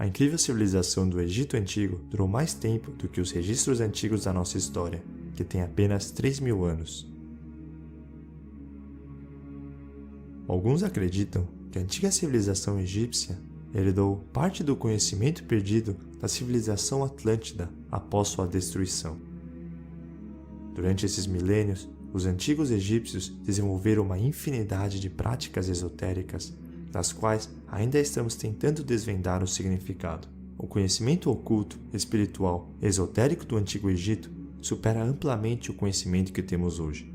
A incrível civilização do Egito Antigo durou mais tempo do que os registros antigos da nossa história, que tem apenas 3.000 anos. Alguns acreditam que a antiga civilização egípcia herdou parte do conhecimento perdido da civilização Atlântida após sua destruição. Durante esses milênios, os antigos egípcios desenvolveram uma infinidade de práticas esotéricas, das quais ainda estamos tentando desvendar o significado. O conhecimento oculto, espiritual, esotérico do Antigo Egito supera amplamente o conhecimento que temos hoje.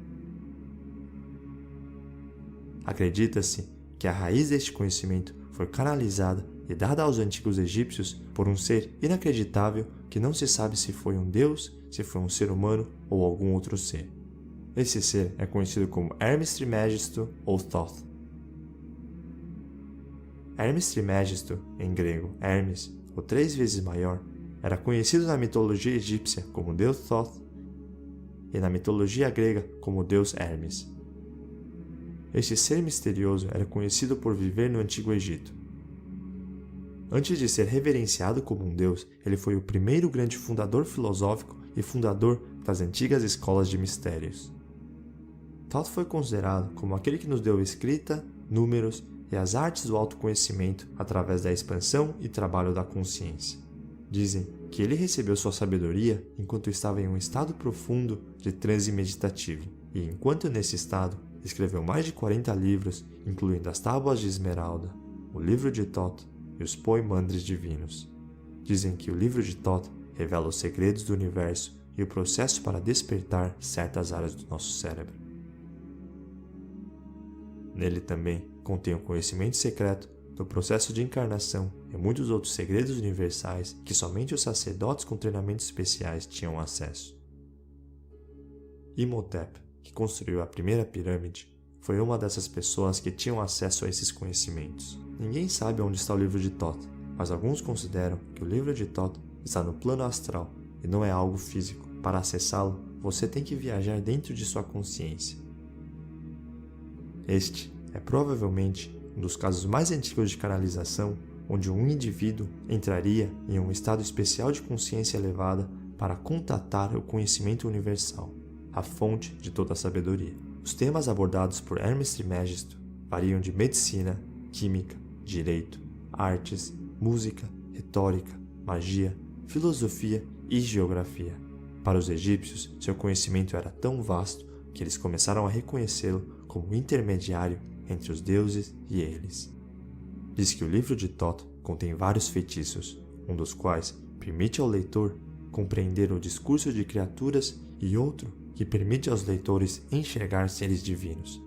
Acredita-se que a raiz deste conhecimento foi canalizada e dada aos antigos egípcios por um ser inacreditável que não se sabe se foi um deus, se foi um ser humano ou algum outro ser. Esse ser é conhecido como Hermes Trismegisto ou Thoth. Hermes Trismegisto, em grego Hermes, o 3 vezes maior, era conhecido na mitologia egípcia como deus Thoth e na mitologia grega como deus Hermes. Este ser misterioso era conhecido por viver no Antigo Egito. Antes de ser reverenciado como um deus, ele foi o primeiro grande fundador filosófico e fundador das antigas escolas de mistérios. Thoth foi considerado como aquele que nos deu escrita, números e as artes do autoconhecimento através da expansão e trabalho da consciência. Dizem que ele recebeu sua sabedoria enquanto estava em um estado profundo de transe meditativo, e enquanto nesse estado, escreveu mais de 40 livros, incluindo as Tábuas de Esmeralda, o Livro de Thoth e os Poimandres Divinos. Dizem que o Livro de Thoth revela os segredos do universo e o processo para despertar certas áreas do nosso cérebro. Nele também contém o conhecimento secreto do processo de encarnação e muitos outros segredos universais que somente os sacerdotes com treinamentos especiais tinham acesso. Imhotep, que construiu a primeira pirâmide, foi uma dessas pessoas que tinham acesso a esses conhecimentos. Ninguém sabe onde está o Livro de Thoth, mas alguns consideram que o Livro de Thoth está no plano astral e não é algo físico. Para acessá-lo, você tem que viajar dentro de sua consciência. Este é provavelmente um dos casos mais antigos de canalização, onde um indivíduo entraria em um estado especial de consciência elevada para contatar o conhecimento universal, a fonte de toda a sabedoria. Os temas abordados por Hermes Trismegisto variam de medicina, química, direito, artes, música, retórica, magia, filosofia e geografia. Para os egípcios, seu conhecimento era tão vasto que eles começaram a reconhecê-lo como intermediário entre os deuses e eles. Diz que o Livro de Thoth contém vários feitiços, um dos quais permite ao leitor compreender o discurso de criaturas e outro que permite aos leitores enxergar seres divinos.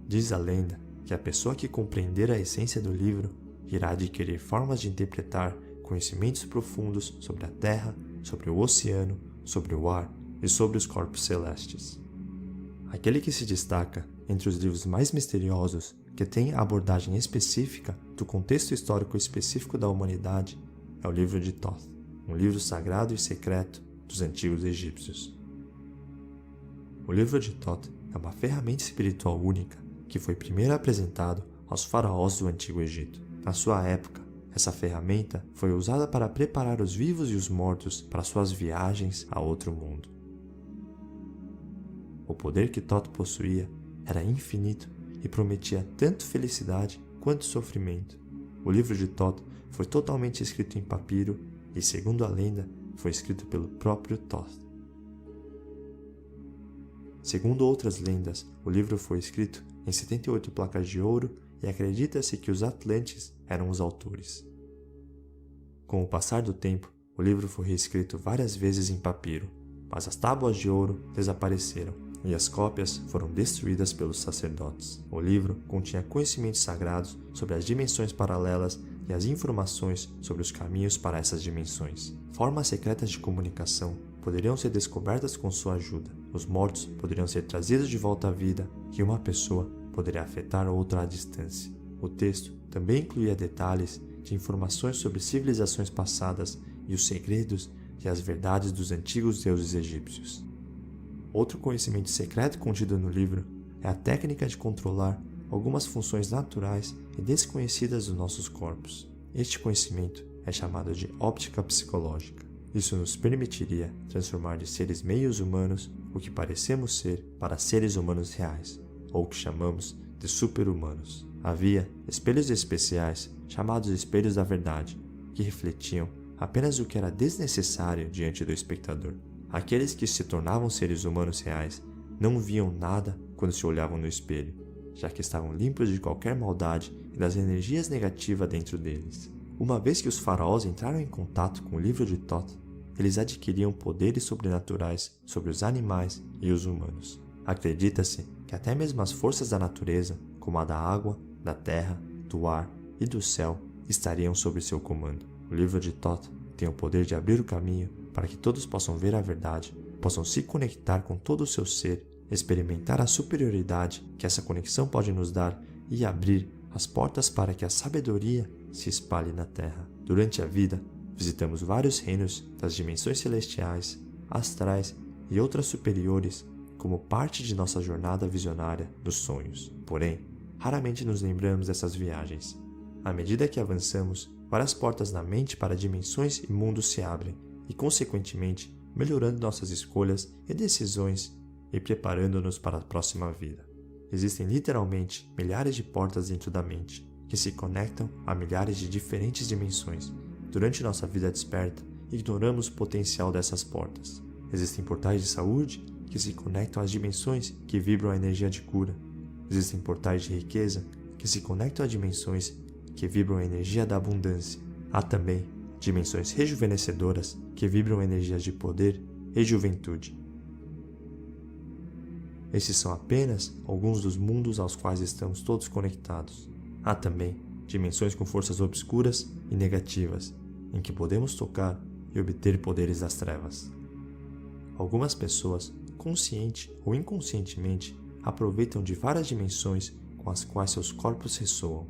Diz a lenda que a pessoa que compreender a essência do livro irá adquirir formas de interpretar conhecimentos profundos sobre a terra, sobre o oceano, sobre o ar e sobre os corpos celestes. Aquele que se destaca entre os livros mais misteriosos, que tem a abordagem específica do contexto histórico específico da humanidade, é o Livro de Thoth, um livro sagrado e secreto dos antigos egípcios. O Livro de Thoth é uma ferramenta espiritual única que foi primeiro apresentado aos faraós do Antigo Egito. Na sua época, essa ferramenta foi usada para preparar os vivos e os mortos para suas viagens a outro mundo. O poder que Thoth possuía era infinito e prometia tanto felicidade quanto sofrimento. O Livro de Thoth foi totalmente escrito em papiro e, segundo a lenda, foi escrito pelo próprio Thoth. Segundo outras lendas, o livro foi escrito em 78 placas de ouro e acredita-se que os Atlantes eram os autores. Com o passar do tempo, o livro foi reescrito várias vezes em papiro, mas as tábuas de ouro desapareceram e as cópias foram destruídas pelos sacerdotes. O livro continha conhecimentos sagrados sobre as dimensões paralelas e as informações sobre os caminhos para essas dimensões. Formas secretas de comunicação poderiam ser descobertas com sua ajuda. Os mortos poderiam ser trazidos de volta à vida e uma pessoa poderia afetar outra à distância. O texto também incluía detalhes de informações sobre civilizações passadas e os segredos e as verdades dos antigos deuses egípcios. Outro conhecimento secreto contido no livro é a técnica de controlar algumas funções naturais e desconhecidas dos nossos corpos. Este conhecimento é chamado de óptica psicológica. Isso nos permitiria transformar de seres meios humanos o que parecemos ser para seres humanos reais, ou o que chamamos de super-humanos. Havia espelhos especiais, chamados espelhos da verdade, que refletiam apenas o que era desnecessário diante do espectador. Aqueles que se tornavam seres humanos reais não viam nada quando se olhavam no espelho, já que estavam limpos de qualquer maldade e das energias negativas dentro deles. Uma vez que os faraós entraram em contato com o livro de Thoth, eles adquiriam poderes sobrenaturais sobre os animais e os humanos. Acredita-se que até mesmo as forças da natureza, como a da água, da terra, do ar e do céu, estariam sob seu comando. O livro de Thoth tem o poder de abrir o caminho para que todos possam ver a verdade, possam se conectar com todo o seu ser, experimentar a superioridade que essa conexão pode nos dar e abrir as portas para que a sabedoria se espalhe na Terra. Durante a vida, visitamos vários reinos das dimensões celestiais, astrais e outras superiores como parte de nossa jornada visionária dos sonhos. Porém, raramente nos lembramos dessas viagens. À medida que avançamos, várias portas na mente para dimensões e mundos se abrem e, consequentemente, melhorando nossas escolhas e decisões e preparando-nos para a próxima vida. Existem literalmente milhares de portas dentro da mente que se conectam a milhares de diferentes dimensões. Durante nossa vida desperta, ignoramos o potencial dessas portas. Existem portais de saúde que se conectam às dimensões que vibram a energia de cura. Existem portais de riqueza que se conectam a dimensões que vibram a energia da abundância. Há também dimensões rejuvenescedoras que vibram energias de poder e juventude. Esses são apenas alguns dos mundos aos quais estamos todos conectados. Há também dimensões com forças obscuras e negativas, em que podemos tocar e obter poderes das trevas. Algumas pessoas, consciente ou inconscientemente, aproveitam de várias dimensões com as quais seus corpos ressoam.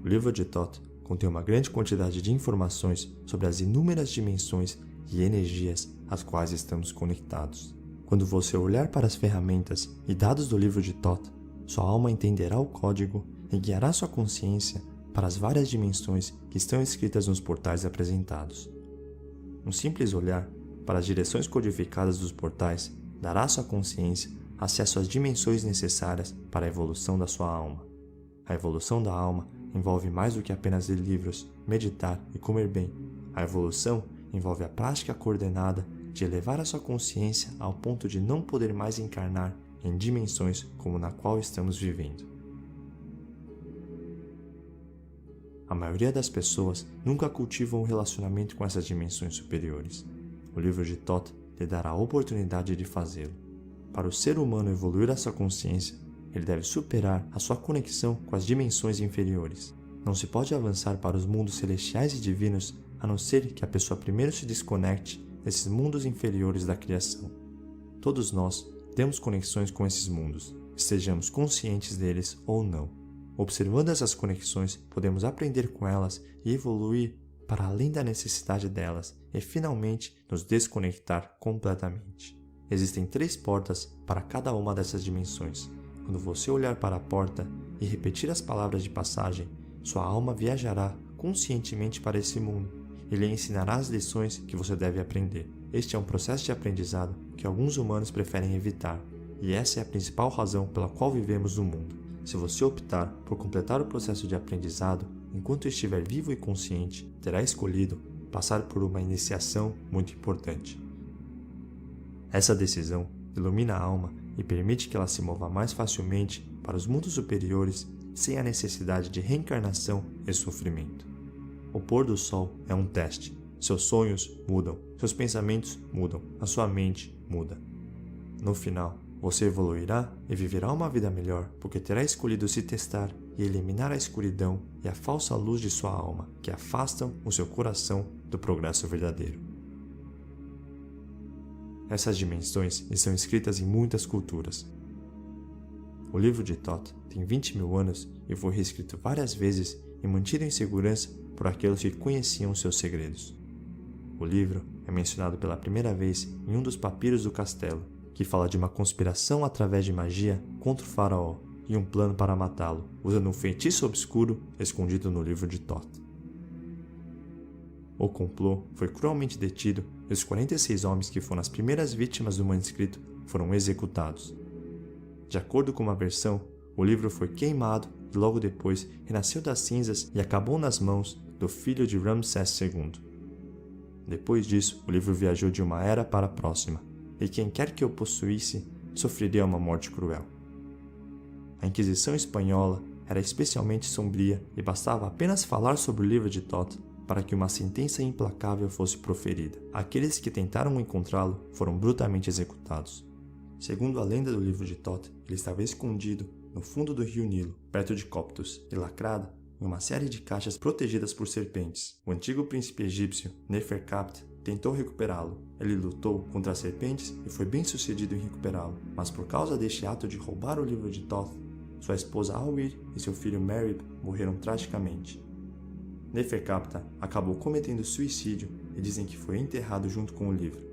O livro de Thoth contém uma grande quantidade de informações sobre as inúmeras dimensões e energias às quais estamos conectados. Quando você olhar para as ferramentas e dados do livro de Thoth, sua alma entenderá o código e guiará sua consciência para as várias dimensões que estão escritas nos portais apresentados. Um simples olhar para as direções codificadas dos portais dará à sua consciência acesso às dimensões necessárias para a evolução da sua alma. A evolução da alma envolve mais do que apenas ler livros, meditar e comer bem. A evolução envolve a prática coordenada de elevar a sua consciência ao ponto de não poder mais encarnar em dimensões como na qual estamos vivendo. A maioria das pessoas nunca cultivam um relacionamento com essas dimensões superiores. O livro de Thoth lhe dará a oportunidade de fazê-lo. Para o ser humano evoluir a sua consciência, ele deve superar a sua conexão com as dimensões inferiores. Não se pode avançar para os mundos celestiais e divinos a não ser que a pessoa primeiro se desconecte desses mundos inferiores da criação. Todos nós temos conexões com esses mundos, estejamos conscientes deles ou não. Observando essas conexões, podemos aprender com elas e evoluir para além da necessidade delas e finalmente nos desconectar completamente. Existem 3 portas para cada uma dessas dimensões. Quando você olhar para a porta e repetir as palavras de passagem, sua alma viajará conscientemente para esse mundo e lhe ensinará as lições que você deve aprender. Este é um processo de aprendizado que alguns humanos preferem evitar, e essa é a principal razão pela qual vivemos no mundo. Se você optar por completar o processo de aprendizado enquanto estiver vivo e consciente, terá escolhido passar por uma iniciação muito importante. Essa decisão ilumina a alma e permite que ela se mova mais facilmente para os mundos superiores sem a necessidade de reencarnação e sofrimento. O pôr do sol é um teste. Seus sonhos mudam, seus pensamentos mudam, a sua mente muda. No final, você evoluirá e viverá uma vida melhor porque terá escolhido se testar e eliminar a escuridão e a falsa luz de sua alma que afastam o seu coração do progresso verdadeiro. Essas dimensões estão escritas em muitas culturas. O livro de Thoth tem 20.000 anos e foi reescrito várias vezes e mantido em segurança por aqueles que conheciam seus segredos. O livro é mencionado pela primeira vez em um dos papiros do castelo, que fala de uma conspiração através de magia contra o faraó e um plano para matá-lo, usando um feitiço obscuro escondido no livro de Thoth. O complô foi cruelmente detido e os 46 homens que foram as primeiras vítimas do manuscrito foram executados. De acordo com uma versão, o livro foi queimado e logo depois renasceu das cinzas e acabou nas mãos do filho de Ramsés II. Depois disso, o livro viajou de uma era para a próxima, e quem quer que o possuísse sofreria uma morte cruel. A Inquisição espanhola era especialmente sombria e bastava apenas falar sobre o livro de Thoth para que uma sentença implacável fosse proferida. Aqueles que tentaram encontrá-lo foram brutalmente executados. Segundo a lenda do livro de Thoth, ele estava escondido no fundo do rio Nilo, perto de Coptos, e lacrado em uma série de caixas protegidas por serpentes. O antigo príncipe egípcio, Neferkapte, tentou recuperá-lo. Ele lutou contra as serpentes e foi bem sucedido em recuperá-lo, mas por causa deste ato de roubar o livro de Thoth, sua esposa Alwir e seu filho Merib morreram tragicamente. Neferkapta acabou cometendo suicídio e dizem que foi enterrado junto com o livro.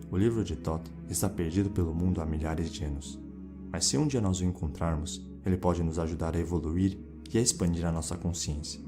O livro de Thoth está perdido pelo mundo há milhares de anos, mas se um dia nós o encontrarmos, ele pode nos ajudar a evoluir e a expandir a nossa consciência.